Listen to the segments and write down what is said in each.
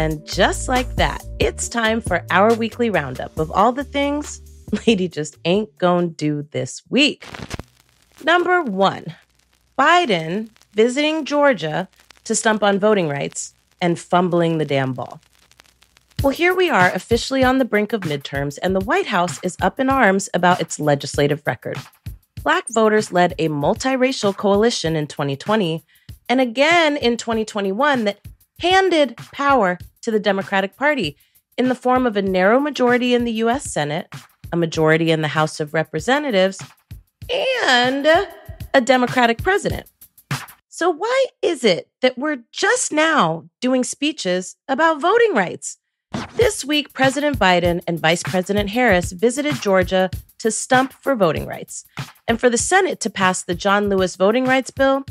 And just like that, it's time for our weekly roundup of all the things Lady just ain't gonna do this week. Number 1, Biden visiting Georgia to stump on voting rights and fumbling the damn ball. Well, here we are officially on the brink of midterms, and the White House is up in arms about its legislative record. Black voters led a multiracial coalition in 2020 and again in 2021 that handed power to the Democratic Party in the form of a narrow majority in the U.S. Senate, a majority in the House of Representatives, and a Democratic president. So why is it that we're just now doing speeches about voting rights? This week, President Biden and Vice President Harris visited Georgia to stump for voting rights and for the Senate to pass the John Lewis voting rights bill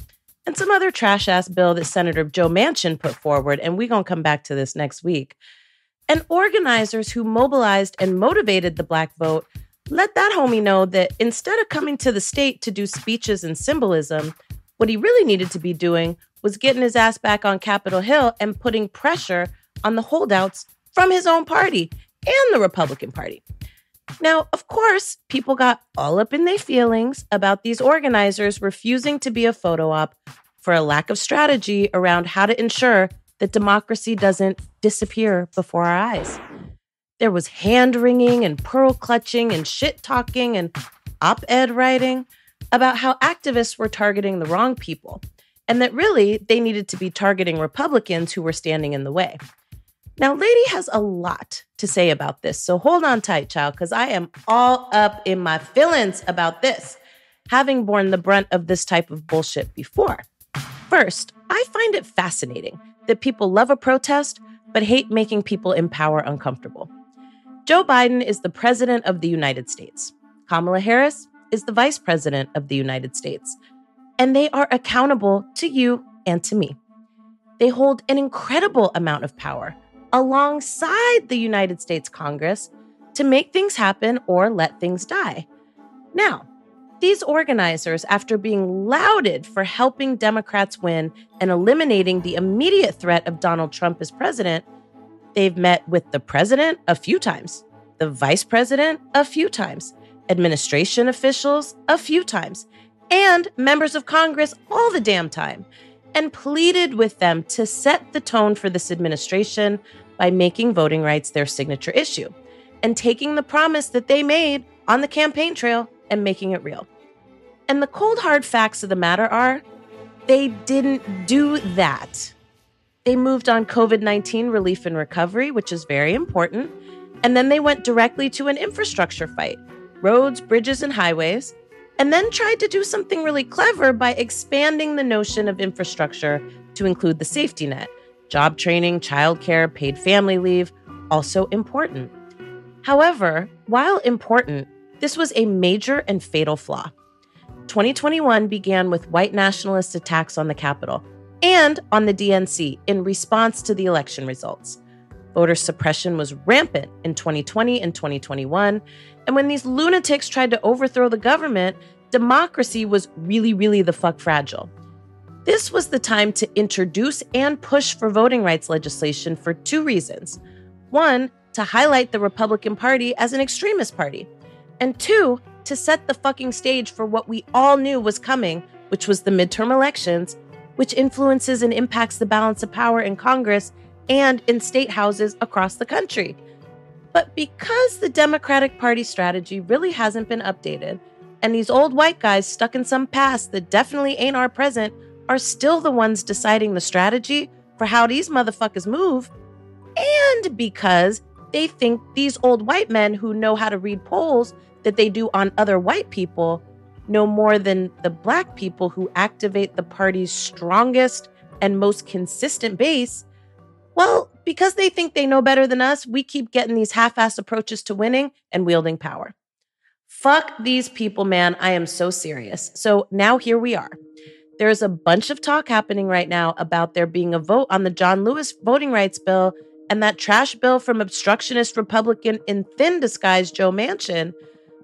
and some other trash-ass bill that Senator Joe Manchin put forward, and we're going to come back to this next week. And organizers who mobilized and motivated the Black vote let that homie know that instead of coming to the state to do speeches and symbolism, what he really needed to be doing was getting his ass back on Capitol Hill and putting pressure on the holdouts from his own party and the Republican Party. Now, of course, people got all up in their feelings about these organizers refusing to be a photo op for a lack of strategy around how to ensure that democracy doesn't disappear before our eyes. There was hand-wringing and pearl-clutching and shit-talking and op-ed writing about how activists were targeting the wrong people and that really they needed to be targeting Republicans who were standing in the way. Now, Lady has a lot to say about this, so hold on tight, child, because I am all up in my feelings about this, having borne the brunt of this type of bullshit before. First, I find it fascinating that people love a protest but hate making people in power uncomfortable. Joe Biden is the president of the United States. Kamala Harris is the vice president of the United States. And they are accountable to you and to me. They hold an incredible amount of power alongside the United States Congress to make things happen or let things die. Now, these organizers, after being lauded for helping Democrats win and eliminating the immediate threat of Donald Trump as president, they've met with the president a few times, the vice president a few times, administration officials a few times, and members of Congress all the damn time, and pleaded with them to set the tone for this administration by making voting rights their signature issue and taking the promise that they made on the campaign trail and making it real. And the cold hard facts of the matter are, they didn't do that. They moved on COVID-19 relief and recovery, which is very important, and then they went directly to an infrastructure fight, roads, bridges, and highways, and then tried to do something really clever by expanding the notion of infrastructure to include the safety net, job training, childcare, paid family leave, also important. However, while important, this was a major and fatal flaw. 2021 began with white nationalist attacks on the Capitol and on the DNC in response to the election results. Voter suppression was rampant in 2020 and 2021, and when these lunatics tried to overthrow the government, democracy was really, really the fuck fragile. This was the time to introduce and push for voting rights legislation for two reasons. One, to highlight the Republican Party as an extremist party. And two, to set the fucking stage for what we all knew was coming, which was the midterm elections, which influences and impacts the balance of power in Congress and in state houses across the country. But because the Democratic Party strategy really hasn't been updated, and these old white guys stuck in some past that definitely ain't our present are still the ones deciding the strategy for how these motherfuckers move, and because they think these old white men who know how to read polls that they do on other white people know more than the Black people who activate the party's strongest and most consistent base, well, because they think they know better than us, we keep getting these half-ass approaches to winning and wielding power. Fuck these people, man. I am so serious. So now here we are. There's a bunch of talk happening right now about there being a vote on the John Lewis voting rights bill and that trash bill from obstructionist Republican in thin disguise Joe Manchin.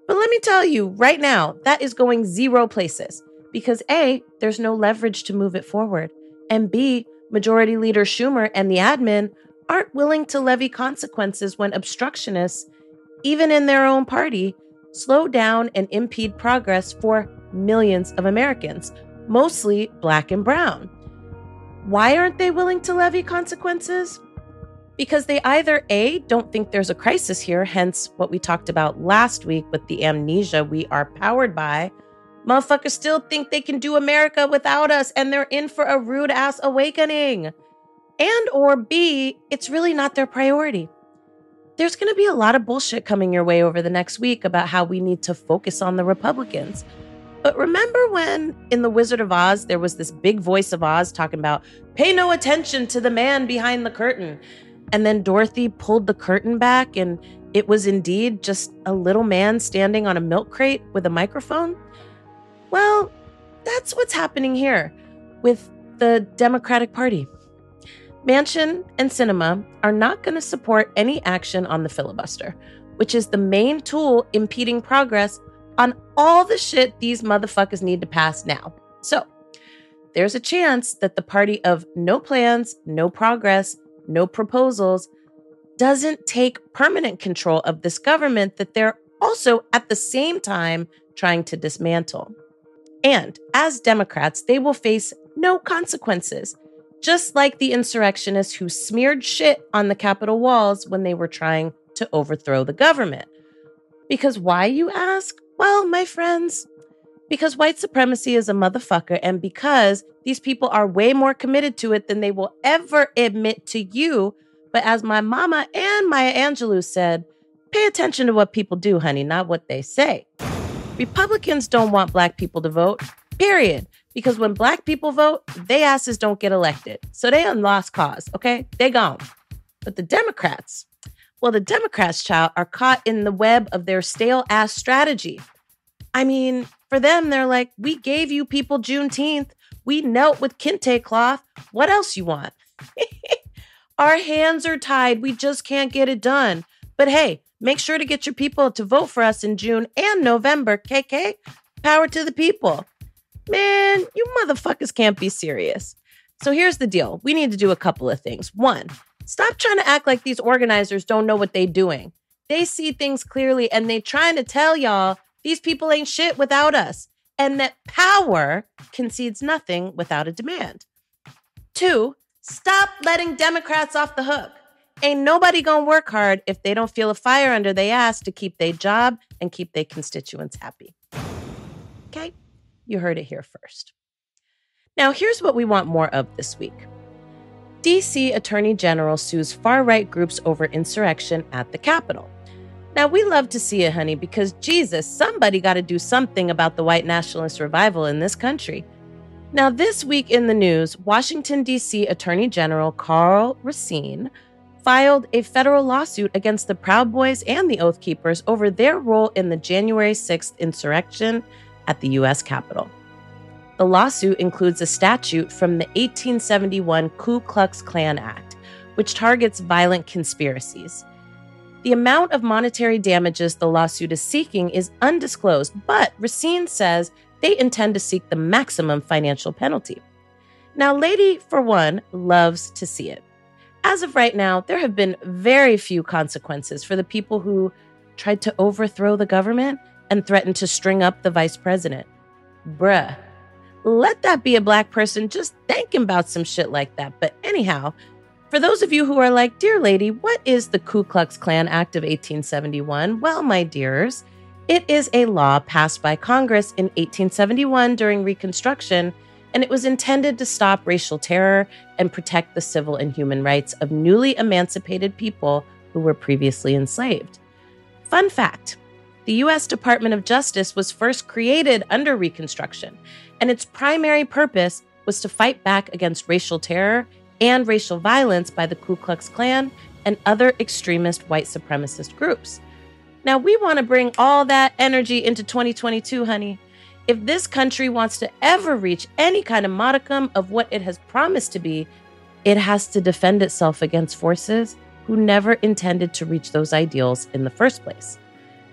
But let me tell you right now, that is going zero places because A, there's no leverage to move it forward. And B, Majority Leader Schumer and the admin aren't willing to levy consequences when obstructionists, even in their own party, slow down and impede progress for millions of Americans, mostly Black and brown. Why aren't they willing to levy consequences? Because they either A, don't think there's a crisis here, hence what we talked about last week with the amnesia we are powered by. Motherfuckers still think they can do America without us, and they're in for a rude-ass awakening. And or B, it's really not their priority. There's going to be a lot of bullshit coming your way over the next week about how we need to focus on the Republicans. But remember when in The Wizard of Oz, there was this big voice of Oz talking about, pay no attention to the man behind the curtain. And then Dorothy pulled the curtain back and it was indeed just a little man standing on a milk crate with a microphone. Well, that's what's happening here with the Democratic Party. Manchin and Sinema are not going to support any action on the filibuster, which is the main tool impeding progress on all the shit these motherfuckers need to pass now. So there's a chance that the party of no plans, no progress, no proposals doesn't take permanent control of this government that they're also at the same time trying to dismantle. And as Democrats, they will face no consequences, just like the insurrectionists who smeared shit on the Capitol walls when they were trying to overthrow the government. Because why, you ask? Well, my friends, because white supremacy is a motherfucker, and because these people are way more committed to it than they will ever admit to you. But as my mama and Maya Angelou said, pay attention to what people do, honey, not what they say. Republicans don't want Black people to vote, period. Because when Black people vote, they asses don't get elected. So they on lost cause, okay? They gone. But the Democrats, child, are caught in the web of their stale-ass strategy. I mean, for them, they're like, we gave you people Juneteenth. We knelt with kente cloth. What else you want? Our hands are tied. We just can't get it done. But hey, make sure to get your people to vote for us in June and November, KK. Power to the people. Man, you motherfuckers can't be serious. So here's the deal. We need to do a couple of things. One, stop trying to act like these organizers don't know what they're doing. They see things clearly and they trying to tell y'all these people ain't shit without us, and that power concedes nothing without a demand. Two, stop letting Democrats off the hook. Ain't nobody gonna work hard if they don't feel a fire under their ass to keep their job and keep their constituents happy. Okay? You heard it here first. Now, here's what we want more of this week. D.C. Attorney General sues far-right groups over insurrection at the Capitol. Now, we love to see it, honey, because Jesus, somebody got to do something about the white nationalist revival in this country. Now, this week in the news, Washington, D.C. Attorney General Karl Racine filed a federal lawsuit against the Proud Boys and the Oath Keepers over their role in the January 6th insurrection at the U.S. Capitol. The lawsuit includes a statute from the 1871 Ku Klux Klan Act, which targets violent conspiracies. The amount of monetary damages the lawsuit is seeking is undisclosed, but Racine says they intend to seek the maximum financial penalty. Now, Lady, for one, loves to see it. As of right now, there have been very few consequences for the people who tried to overthrow the government and threatened to string up the vice president. Bruh. Let that be a Black person just thinking about some shit like that. But anyhow, for those of you who are like, dear lady, what is the Ku Klux Klan Act of 1871? Well, my dears, it is a law passed by Congress in 1871 during Reconstruction, and it was intended to stop racial terror and protect the civil and human rights of newly emancipated people who were previously enslaved. Fun fact, the U.S. Department of Justice was first created under Reconstruction, and its primary purpose was to fight back against racial terror and racial violence by the Ku Klux Klan and other extremist white supremacist groups. Now, we want to bring all that energy into 2022, honey. If this country wants to ever reach any kind of modicum of what it has promised to be, it has to defend itself against forces who never intended to reach those ideals in the first place.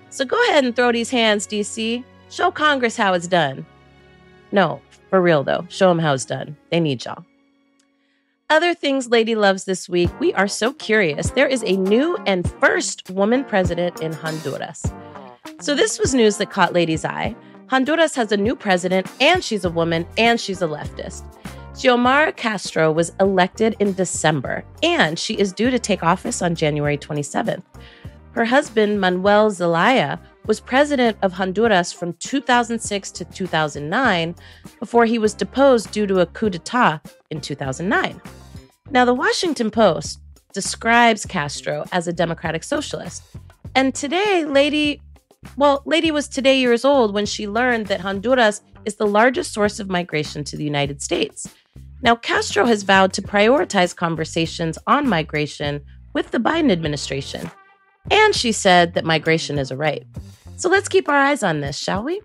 So go ahead and throw these hands, DC. Show Congress how it's done. No, for real though. Show them how it's done. They need y'all. Other things Lady loves this week, we are so curious. There is a new and first woman president in Honduras. So this was news that caught Lady's eye. Honduras has a new president, and she's a woman, and she's a leftist. Xiomara Castro was elected in December, and she is due to take office on January 27th. Her husband, Manuel Zelaya, was president of Honduras from 2006 to 2009 before he was deposed due to a coup d'etat in 2009. Now, the Washington Post describes Castro as a democratic socialist. And today, Lady was today years old when she learned that Honduras is the largest source of migration to the United States. Now, Castro has vowed to prioritize conversations on migration with the Biden administration. And she said that migration is a right. So let's keep our eyes on this, shall we?